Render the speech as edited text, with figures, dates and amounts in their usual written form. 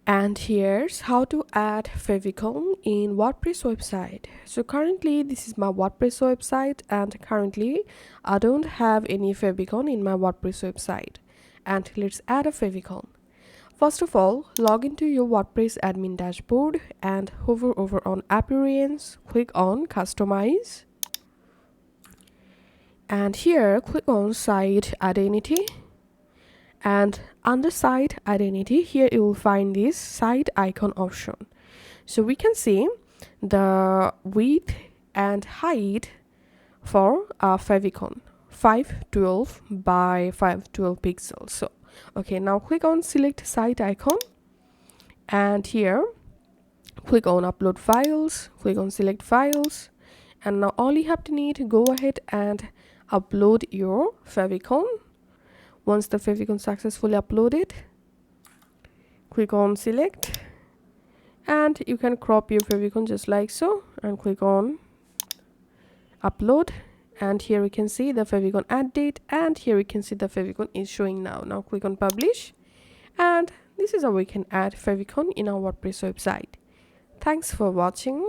And here's how to add favicon in WordPress website. So currently this is my WordPress website, and currently I don't have any favicon in my WordPress website. And let's add a favicon. First of all, log into your WordPress admin dashboard and hover over on Appearance, click on Customize. And here click on Site Identity. And under site identity, here you will find this site icon option. So we can see the width and height for a favicon, 512 by 512 pixels. So okay, now click on select site icon, and here click on upload files, click on select files, and now all you have to need to go ahead and upload your favicon. Once the favicon successfully uploaded, click on select, and you can crop your favicon just like so, and click on upload. And here we can see the favicon add date, and here we can see the favicon is showing now. Now click on publish, and this is how we can add favicon in our WordPress website. Thanks for watching.